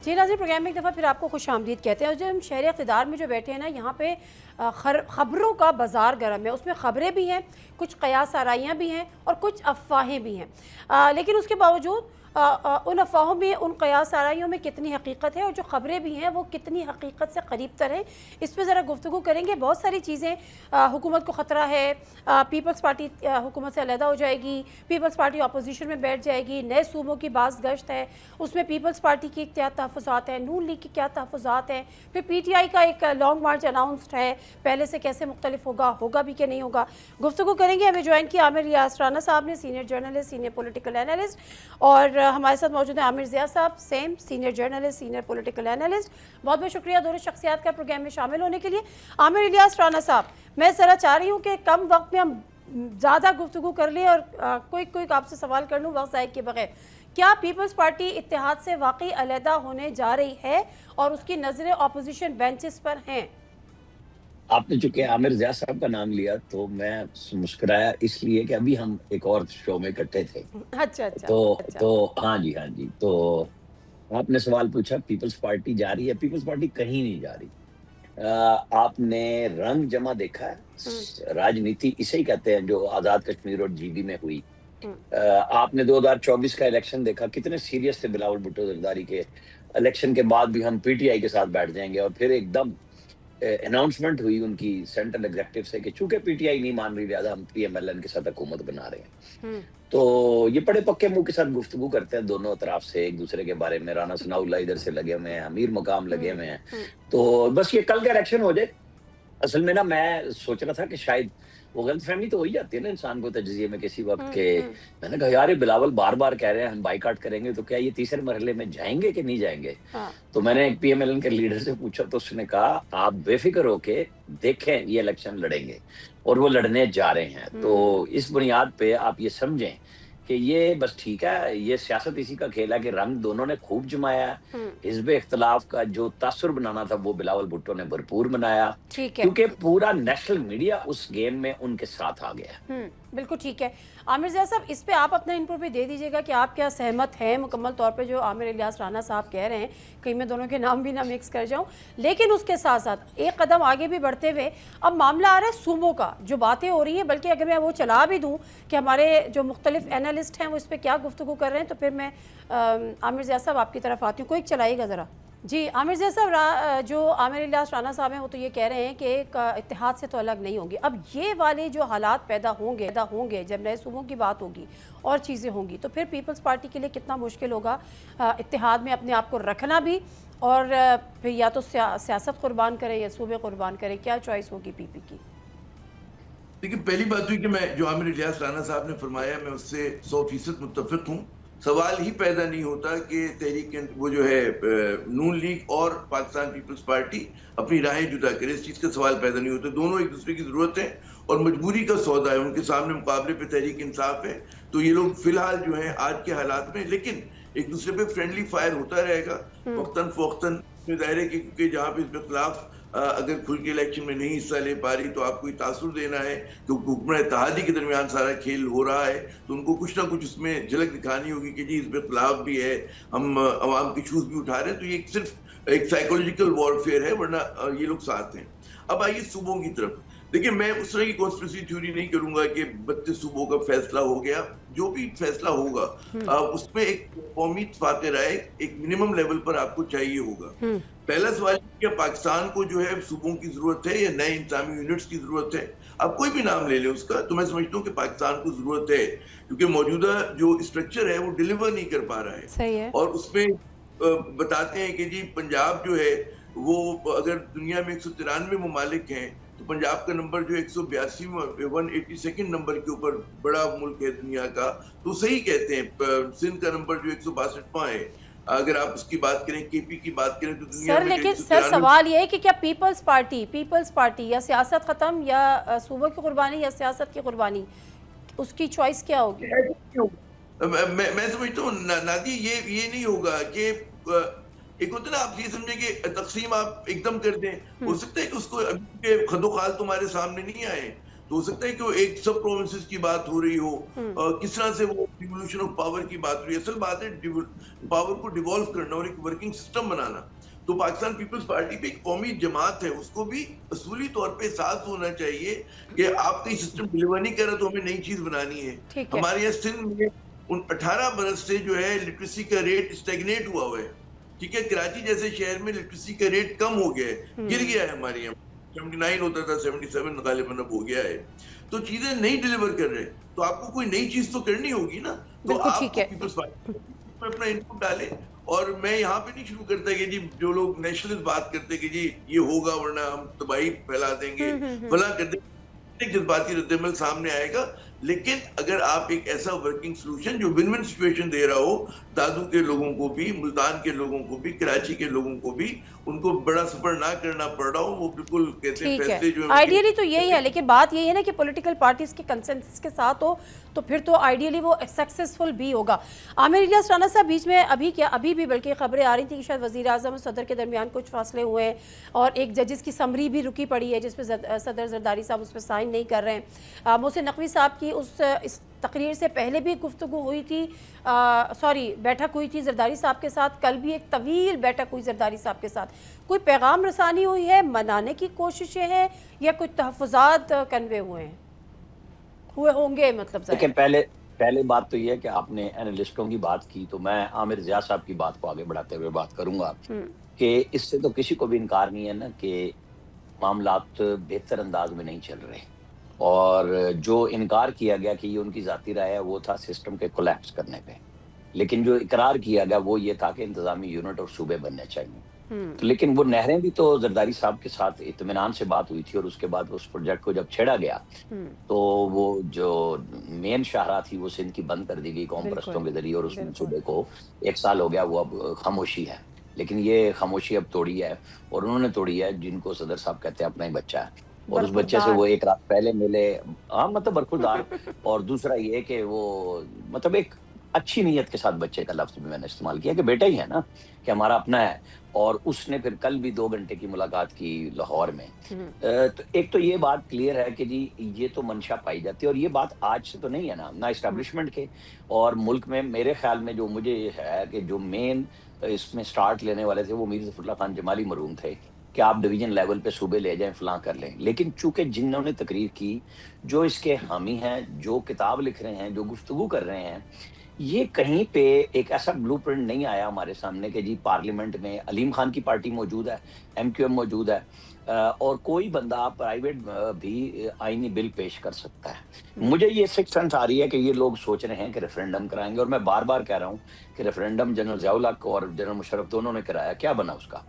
जी नाज़रीन, प्रोग्राम में एक दफ़ा फिर आपको खुशामदीद कहते हैं। और जो हम शहर इक़्तिदार में जो बैठे हैं ना, यहाँ पे ख़बरों का बाज़ार गर्म है। उसमें ख़बरें भी हैं, कुछ क़यास आराइयाँ भी हैं और कुछ अफवाहें भी हैं। लेकिन उसके बावजूद उन अफवाहों में, उन क़यास आराइयों में कितनी हकीकत है और जो ख़बरें भी हैं वो कितनी हकीकत से करीब तर हैं, इस पर ज़रा गुफ्तगू करेंगे। बहुत सारी चीज़ें, हुकूमत को ख़तरा है, पीपल्स पार्टी हुकूमत से अलहदा हो जाएगी, पीपल्स पार्टी अपोजिशन में बैठ जाएगी, नए सूबों की बाज़ गश्त है, उसमें पीपल्स पार्टी की क्या तहफ़्फ़ुज़ात हैं, नून लीग की क्या तहफ़्फ़ुज़ात हैं, फिर PTI का एक लॉन्ग मार्च अनाउंसड है, पहले से कैसे मुख्तलिफ होगा भी कि नहीं होगा। गुफ्तगू करेंगे। हमें ज्वाइन किया आमिर रियाज राना साहब ने, senior journalist, senior political analyst, और हमारे साथ मौजूद है आमिर ज़िया साहब, same senior journalist, senior political analyst. बहुत बहुत शुक्रिया दोनों शख्सियात का प्रोग्राम में शामिल होने के लिए। आमिर इलियास राना साहब, मैं ज़रा चाह रही हूँ कि कम वक्त में हम ज़्यादा गुफ्तगू कर लें और कोई आपसे सवाल कर लूँ वक्त ज़ाय के बगैर। क्या पीपल्स पार्टी इत्तेहाद से वाकई अलहदा होने जा रही है और उसकी नज़रें अपोजिशन बेंचेस पर हैं? आपने चूंकि आमिर ज़िया साहब का नाम लिया तो मैं मुस्कुराया इसलिए कि अभी हम एक और शो में इकट्ठे थे। अच्छा अच्छा तो अच्छा। तो हाँ जी, हाँ जी। तो आपने सवाल पूछा पीपल्स पार्टी जा रही है, पीपल्स पार्टी कहीं नहीं जा रही। आपने रंग जमा देखा है? राजनीति इसे ही कहते हैं जो आज़ाद कश्मीर और जीबी में हुई। आपने 2024 का इलेक्शन देखा, कितने सीरियस थे बिलावल भुट्टो जरदारी के। इलेक्शन के बाद भी हम PTI के साथ बैठ जाएंगे और फिर एकदम अनाउंसमेंट हुई उनकी सेंट्रल एग्जीक्यूटिव से कि चूंकि PTI नहीं मान रही, लिहाजा हम PMLN के साथ हुकूमत बना रहे हैं। तो ये बड़े पक्के मुंह के साथ गुफ्तगू करते हैं दोनों तरफ से एक दूसरे के बारे में। राना सनाउल्लाह इधर से लगे हुए हैं, अमीर मकाम लगे हुए हैं। तो बस ये कल का इलेक्शन हो जाए। असल में ना मैं सोच रहा था कि शायद वो गलतफहमी तो हो ही जाती है ना इंसान को तजिए में किसी वक्त के। मैंने कहा यार ये बिलावल बार-बार कह रहे हैं हम बाइकआउट करेंगे, तो क्या ये तीसरे मरहले में जाएंगे कि नहीं जाएंगे? तो मैंने एक PMLN के लीडर से पूछा तो उसने कहा आप बेफिक्र होके देखें, ये इलेक्शन लड़ेंगे और वो लड़ने जा रहे हैं। तो इस बुनियाद पे आप ये समझें कि ये बस ठीक है, ये सियासत इसी का खेल है कि रंग दोनों ने खूब जमाया है। हिज़्ब इख्तिलाफ का जो तासुर बनाना था वो बिलावल भुट्टो ने भरपूर बनाया, ठीक है। क्योंकि पूरा नेशनल मीडिया उस गेम में उनके साथ आ गया। बिल्कुल ठीक है। आमिर ज़िया साहब, इस पे आप अपना इनपुट भी दे दीजिएगा कि आप क्या सहमत हैं मुकम्मल तौर पे जो आमिर इलियास राना साहब कह रहे हैं। कहीं मैं दोनों के नाम भी ना मिक्स कर जाऊं। लेकिन उसके साथ साथ एक कदम आगे भी बढ़ते हुए अब मामला आ रहा है सूबों का, जो बातें हो रही हैं, बल्कि अगर मैं वो चला भी दूँ कि हमारे जो मुख्तलिफ एनालिस्ट हैं वो इस पर क्या गुफ्तगू कर रहे हैं, तो फिर मैं आमिर ज़िया साहब आपकी तरफ आती हूँ। कोई चलाइएगा ज़रा। जी आमिर ज़िया साहब, जो आमिर इलियास राना साहब हैं वो तो ये कह रहे हैं कि इत्तेहाद से तो अलग नहीं होंगे। अब ये वाले जो हालात पैदा होंगे जब नए सूबों की बात होगी और चीज़ें होंगी, तो फिर पीपल्स पार्टी के लिए कितना मुश्किल होगा इत्तेहाद में अपने आप को रखना भी, और फिर या तो सियासत कुर्बान करें या सूबे कुर्बान करें। क्या चॉइस होगी PP की? देखिए, पहली बात हुई कि मैं जो आमिर इलियास राना साहब ने फरमाया मैं उससे 100% मुत्तफिक हूँ। सवाल ही पैदा नहीं होता कि तहरीक वो जो है नून लीग और पाकिस्तान पीपल्स पार्टी अपनी राहें जुदा करे, इस चीज़ का सवाल पैदा नहीं होता। दोनों एक दूसरे की ज़रूरत है और मजबूरी का सौदा है। उनके सामने मुकाबले पे तहरीक इंसाफ है, तो ये लोग फिलहाल जो है आज के हालात में, लेकिन एक दूसरे पे फ्रेंडली फायर होता रहेगा वक्तन फ़ोक्तन। दायरे के, क्योंकि जहाँ पे इसके खिलाफ अगर खुल के इलेक्शन में नहीं हिस्सा ले पा रही तो आपको ये तासुर देना है, तो हुकूमत इत्तेहादी के दरमियान सारा खेल हो रहा है, तो उनको कुछ ना कुछ उसमें झलक दिखानी होगी कि जी इसमें खिलाफ भी है, हम अवाम के इशूज भी उठा रहे हैं। तो ये सिर्फ एक साइकोलॉजिकल वॉरफेयर है, वरना ये लोग साथ हैं। अब आइए सूबों की तरफ। देखिए, मैं उस तरह की कॉन्स्पिरेसी थ्योरी नहीं करूंगा कि 32 सूबों का फैसला हो गया। जो भी फैसला होगा उसमें एक कौमी इत्तेफाक राय एक मिनिमम लेवल पर आपको चाहिए होगा। पहला सवाल क्या पाकिस्तान को जो है सूबों की जरूरत है या नए इंतजामी यूनिट्स की जरूरत है? आप कोई भी नाम ले लें उसका, तो मैं समझता हूँ कि पाकिस्तान को जरूरत है, क्योंकि मौजूदा जो स्ट्रक्चर है वो डिलीवर नहीं कर पा रहा है। सही है। और उसमें बताते हैं कि जी पंजाब जो है वो अगर दुनिया में 193 ममालिक हैं तो पंजाब का नंबर जो 182 नंबर के ऊपर बड़ा मुल्क है दुनिया का, तो सही कहते हैं। सिंध का नंबर जो 162वां है। अगर आप उसकी बात करें, KP की बात करें, तो दुनिया सर, में लेकिन सर सवाल ये है कि क्या पीपल्स पार्टी या सियासत ख़त्म या सूबों की कुर्बानी या सियासत की कुर्बानी, उसकी चॉइस क्या होगी? मैं समझता हूँ नादी ये नहीं होगा कि एक होता है ना, आप ये समझे कि तकसीम आप एकदम कर दें। हो सकता है कि उसको अभी के खदोखाल तुम्हारे सामने नहीं आए, तो हो सकता है कि वो एक सब प्रोविंसेस की बात हो रही हो, किस तरह से वो डिवोल्यूशन ऑफ पावर की बात हो रही है। असल बात है पावर को डिवॉल्व करना और एक वर्किंग सिस्टम बनाना। तो पाकिस्तान पीपल्स पार्टी भी एक कौमी जमात है, उसको भी असूली तौर पे एहसास होना चाहिए कि आपका सिस्टम डिलीवर नहीं कर रहा तो हमें नई चीज बनानी है। हमारे यहाँ सिंध में उन 18 बरस से जो है लिटरेसी का रेट स्टेगनेट हुआ है। ठीक है, कराची जैसे शहर में लिटरेसी का रेट कम हो गया है, गिर गया है। हमारे यहाँ 79 होता था, 77 गालिबन अब हो गया है। तो चीजें नहीं डिलीवर कर रहे, तो आपको कोई नई चीज तो करनी होगी ना। तो आप पीपल्स पार्टी में अपना इनपुट डालें। और मैं यहाँ पे नहीं शुरू करता कि जी जो लोग नेशनलिस्ट बात करते कि जी ये होगा वरना हम तबाही फैला देंगे, फला कर देंगे, जज्बाती रद्दमल सामने आएगा। लेकिन अगर आप एक ऐसा वर्किंग सोल्यूशन जो विन विन सिचुएशन दे रहा हो, दादू के लोगों को भी, मुल्तान के लोगों को भी, कराची के लोगों को भी, उनको बड़ा सफर ना करना पड़ रहा हो, वो बिल्कुल कहते हैं फैसले जो आइडियली तो यही है। लेकिन बात यही है ना कि पॉलिटिकल पार्टीज के कंसेंसस के साथ हो तो फिर तो आइडियली वो सक्सेसफुल भी होगा। आमिर इलियास राना साहब, बीच में अभी भी बल्कि खबरें आ रही थी कि शायद वज़ीर आज़म और सदर के दरमियान कुछ फासले हुए हैं और एक जजेस की समरी भी रुकी पड़ी है जिसपे सदर जरदारी साहब उस पर साइन नहीं कर रहे हैं। मोहसिन नकवी साहब की इस तकरीर से पहले भी गुफ्तगू हुई थी, बैठक हुई थी जरदारी साहब के साथ। कल भी एक तवील बैठक हुई जरदारी साहब के साथ। कोई पैगाम रसानी हुई है, मनाने की कोशिशें हैं या कुछ तहफ़्फ़ुज़ात कन्वे हुए होंगे? मतलब देखिए, पहले बात तो ये है कि आपने एनालिस्टों की बात की, तो मैं आमिर ज़िया साहब की बात को आगे बढ़ाते हुए बात करूंगा कि इससे तो किसी को भी इनकार नहीं है ना कि मामलात बेहतर अंदाज में नहीं चल रहे। और जो इनकार किया गया कि ये उनकी ज़ाती राय है, वो था सिस्टम के कोलैप्स करने पे। लेकिन जो इकरार किया गया वो ये था कि इंतज़ामी यूनिट और सूबे बनने चाहिए। तो लेकिन वो नहरें भी तो जरदारी साहब के साथ इत्मीनान से बात हुई थी, और उसके बाद उस प्रोजेक्ट को जब छेड़ा गया तो वो जो मेन शाहराह थी वो सिंध की बंद कर दी गई कौम परस्तों के जरिए, और उस सूबे को 1 साल हो गया, वो अब खामोशी है। लेकिन ये खामोशी अब तोड़ी है, और उन्होंने तोड़ी है जिनको सदर साहब कहते हैं अपना ही बच्चा है, और उस बच्चे से वो एक रात पहले मिले। हाँ, मतलब बरखुरदार। और दूसरा ये कि वो मतलब एक अच्छी नीयत के साथ बच्चे का लफ्ज भी मैंने इस्तेमाल किया कि बेटा ही है ना, कि हमारा अपना है। और उसने फिर कल भी 2 घंटे की मुलाकात की लाहौर में। तो एक तो ये बात क्लियर है कि जी ये तो मंशा पाई जाती है, और ये बात आज से तो नहीं है ना इस्टेब्लिशमेंट के और मुल्क में। मेरे ख्याल में जो मुझे है कि जो मेन इसमें स्टार्ट लेने वाले थे वो मीर ज़फ़रुल्लाह खान जमाली मरूम थे कि आप डिवीजन लेवल पे सूबे ले जाएं, फलां कर लें। लेकिन चूंकि जिन्होंने तकरीर की, जो इसके हामी हैं, जो किताब लिख रहे हैं, जो गुफ्तगू कर रहे हैं, ये कहीं पे एक ऐसा ब्लूप्रिंट नहीं आया हमारे सामने कि जी पार्लियामेंट में अलीम खान की पार्टी मौजूद है, MQM मौजूद है, और कोई बंदा प्राइवेट भी आईनी बिल पेश कर सकता है। मुझे ये सिक्स सेंस आ रही है कि ये लोग सोच रहे हैं कि रेफरेंडम कराएंगे, और मैं बार बार कह रहा हूँ कि रेफरेंडम जनरल ज़िया उल हक और जनरल मुशर्रफ दोनों ने कराया, क्या बना उसका?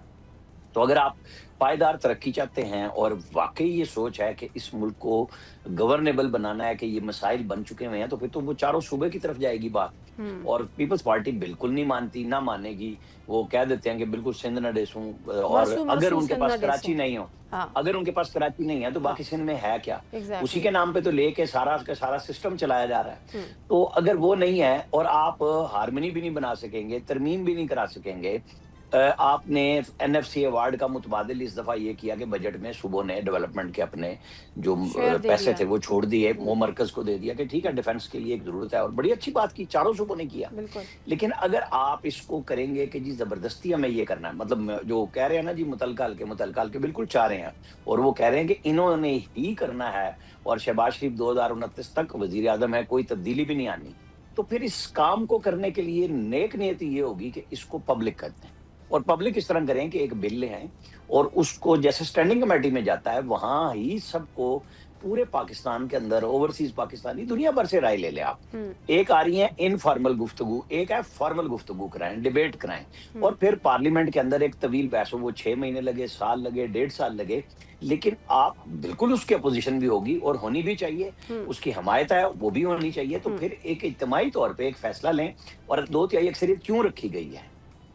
तो अगर आप पायदार तरक्की चाहते हैं और वाकई ये सोच है कि इस मुल्क को गवर्नेबल बनाना है, कि ये मसाइल बन चुके हुए हैं, तो फिर तो वो चारों सूबे की तरफ जाएगी बात। और पीपल्स पार्टी बिल्कुल नहीं मानती, ना मानेगी। वो कह देते हैं कि बिल्कुल सिंध न डेसूं, और अगर उनके पास कराची नहीं हो, अगर उनके पास कराची नहीं है तो बाकी सिंध में है क्या? उसी के नाम पे तो लेके सारा का सारा सिस्टम चलाया जा रहा है। तो अगर वो नहीं है और आप हारमनी भी नहीं बना सकेंगे, तरमीम भी नहीं करा सकेंगे। आपने NFC अवार्ड का मुतबादिल इस दफा ये किया कि बजट में सूबों ने डेवलपमेंट के अपने जो पैसे थे वो छोड़ दिए, वो मरकज को दे दिया कि ठीक है डिफेंस के लिए एक जरूरत है, और बड़ी अच्छी बात की, चारों सूबों ने किया। लेकिन अगर आप इसको करेंगे कि जी जबरदस्ती हमें ये करना है, मतलब जो कह रहे हैं ना जी मुतलका हल्के बिल्कुल चाह रहे हैं, और वो कह रहे हैं कि इन्होंने ही करना है, और शहबाज शरीफ 2029 तक वजीर आजम है, कोई तब्दीली भी नहीं आनी। तो फिर इस काम को करने के लिए नेक नियति ये होगी कि इसको पब्लिक करते हैं, और पब्लिक इस तरह करें कि एक बिल ले आए और उसको जैसे स्टैंडिंग कमेटी में जाता है वहां ही सबको पूरे पाकिस्तान के अंदर, ओवरसीज पाकिस्तानी, दुनिया भर से राय ले ले आप। एक आ रही है इनफॉर्मल गुफ्तगू, एक है फॉर्मल गुफ्तगू कराएं, डिबेट कराएं, और फिर पार्लियामेंट के अंदर एक तवील बहस हो, वो 6 महीने लगे, साल लगे, 1.5 साल लगे, लेकिन आप बिल्कुल उसकी अपोजिशन भी होगी और होनी भी चाहिए, उसकी हमायत है वो भी होनी चाहिए। तो फिर एक इज्तिमाई तौर पर एक फैसला लें, और 2/3 अक्सरियत क्यों रखी गई है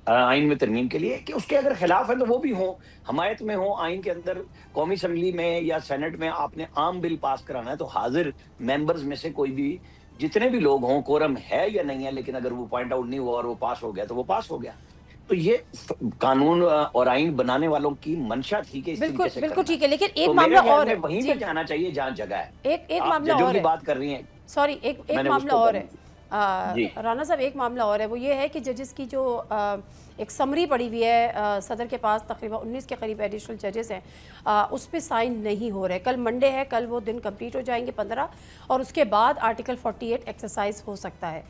आइन में तरमीम के लिए, कि उसके अगर खिलाफ है तो वो भी हो, हमायत में हो। आइन के अंदर कौमी असम्बली में या सेनेट में आपने आम बिल पास कराना है तो हाजिर मेंबर्स में से कोई भी, जितने भी लोग हों, कोरम है या नहीं है, लेकिन अगर वो पॉइंट आउट नहीं हुआ और वो पास हो गया तो वो पास हो गया। तो ये कानून और आइन बनाने वालों की मंशा थी कि इस बिल्कुल तरीके से बिल्कुल करना ठीक है, लेकिन एक तो मामला मेरे ख्याल और में है वहीं जी, पे जाना चाहिए जहाँ जगह है। एक आप मामला जजों और की है, बात कर रही हैं, सॉरी एक मैंने मामला उसको और है जी राना साहब, एक मामला और है, वो ये है कि जजेस की जो एक समरी पड़ी हुई है सदर के पास, तकरीबन 19 के करीब एडिशनल जजेस हैं, उस पर साइन नहीं हो रहे। कल मंडे है, कल वो दिन कंप्लीट हो जाएंगे 15, और उसके बाद आर्टिकल 48 एक्सरसाइज हो सकता है।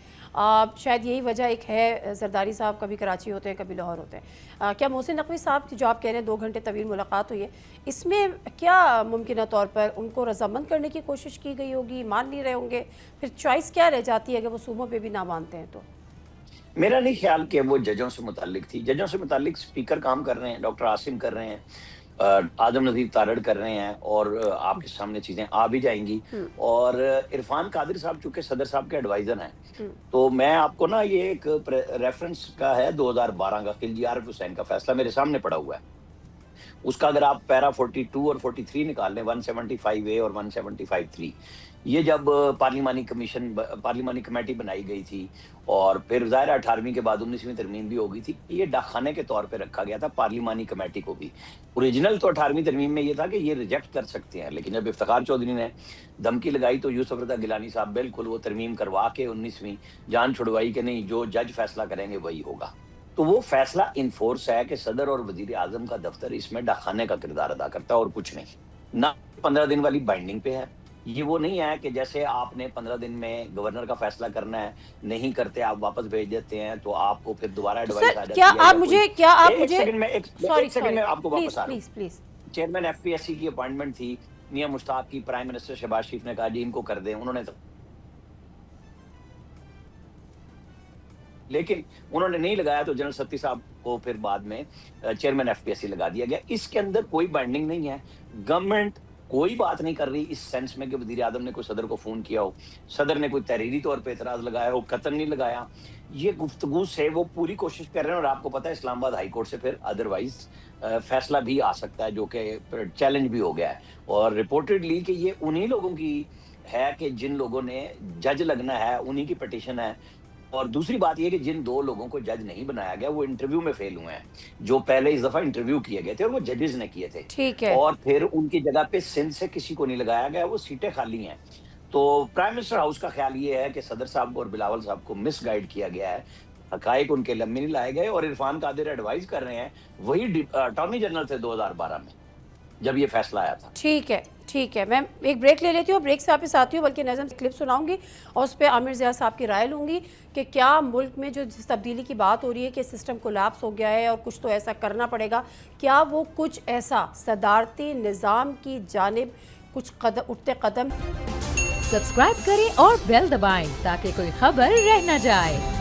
शायद यही वजह एक है। जरदारी साहब कभी कराची होते हैं, कभी लाहौर होते हैं। क्या मोहसिन नकवी साहब जो आप कह रहे हैं 2 घंटे तवील मुलाकात हुई है, इसमें क्या मुमकिन तौर पर उनको रजामंद करने की कोशिश की गई होगी, मान नहीं रहे होंगे, फिर चॉइस क्या रह जाती है अगर वो सूबों पे भी ना मानते हैं तो? मेरा नहीं ख्याल कि वो जजों से मुतालिक थी। जजों से मुतालिक स्पीकर काम कर रहे हैं, डॉक्टर आसिम कर रहे हैं, आदम नज़ीर तारड़ कर रहे हैं, और आपके सामने चीज़ें आ भी जाएंगी। और इरफान कादिर साहब चूंकि सदर साहब के एडवाइजर हैं, तो मैं आपको ना ये एक रेफरेंस का है 2012 का खिलजी आरिफ हुसैन का फैसला मेरे सामने पड़ा हुआ है। उसका अगर आप पैरा 42 और 43 निकाल लें, 175A और 175(3), ये जब पार्लिमानी कमेटी बनाई गई थी, और फिर ज़ाहिर 18वीं के बाद 19वीं तरमीम भी हो गई थी, ये डाकखाने के तौर पे रखा गया था पार्लिमानी कमेटी को भी। ओरिजिनल तो 18वीं तरमीम में ये था कि ये रिजेक्ट कर सकते हैं, लेकिन जब इफ्तिखार चौधरी ने धमकी लगाई तो यूसुफ रज़ा गिलानी साहब बिल्कुल वो तरमीम करवा के 19वीं जान छुड़वाई कि नहीं, जो जज फैसला करेंगे वही होगा। तो वो फैसला इनफोर्स है कि सदर और वजीर आजम का दफ्तर इसमें डाकखाने का किरदार अदा करता है और कुछ नहीं। ना 15 दिन वाली बाइंडिंग पे है। ये वो नहीं है कि जैसे आपने 15 दिन में गवर्नर का फैसला करना है, नहीं करते आप वापस भेज देते हैं, तो आपको फिर दोबारा एडवाइस आ जाती है। क्या आप मुझे एक सेकंड में आपको वापस आ रहा हूं। Please please. चेयरमैन FPSC की अपॉइंटमेंट थी, मियां मुश्ताक की, प्राइम मिनिस्टर शहबाज शरीफ ने कहा जी इनको कर दें, उन्होंने लेकिन उन्होंने नहीं लगाया, तो जनरल सत्ती साहब को फिर बाद में चेयरमैन FPSC लगा दिया गया। इसके अंदर कोई बाइंडिंग नहीं है। गवर्नमेंट कोई बात नहीं कर रही इस सेंस में कि वजीर आजम ने कोई सदर को फोन किया हो, सदर ने कोई तहरीरी तौर पे एतराज लगाया हो, कतन नहीं लगाया। ये गुफ्तगू से वो पूरी कोशिश कर रहे हैं, और आपको पता है इस्लामाबाद हाई कोर्ट से फिर अदरवाइज फैसला भी आ सकता है, जो कि चैलेंज भी हो गया है। और रिपोर्टेडली कि ये उन्हीं लोगों की है कि जिन लोगों ने जज लगना है, उन्हीं की पिटीशन है। और दूसरी बात यह कि जिन 2 लोगों को जज नहीं बनाया गया वो इंटरव्यू में फेल हुए हैं, जो पहले इस दफा इंटरव्यू किए गए थे और वो जजेस ने किए थे। ठीक है। और फिर उनकी जगह पे सिंध से किसी को नहीं लगाया गया, वो सीटें खाली हैं। तो प्राइम मिनिस्टर हाउस का ख्याल ये है कि सदर साहब और बिलावल साहब को मिसगाइड किया गया है, हकायक उनके लम्बे नहीं लाए गए, और इरफान कादिर एडवाइस कर रहे हैं वही अटॉर्नी जनरल थे 2012 में जब ये फैसला आया था। ठीक है ठीक है, मैं एक ब्रेक ले लेती हूँ, ब्रेक से वापस आती हूँ, बल्कि नज़म क्लिप सुनाऊंगी और उस पर आमिर ज़िया साहब की राय लूँगी कि क्या मुल्क में जो जिस तब्दीली की बात हो रही है कि सिस्टम कोलैप्स हो गया है और कुछ तो ऐसा करना पड़ेगा, क्या वो कुछ ऐसा सदारती निज़ाम की जानिब कुछ उठते कदम। सब्सक्राइब करें और बेल दबाएं ताकि कोई खबर रह न जाए।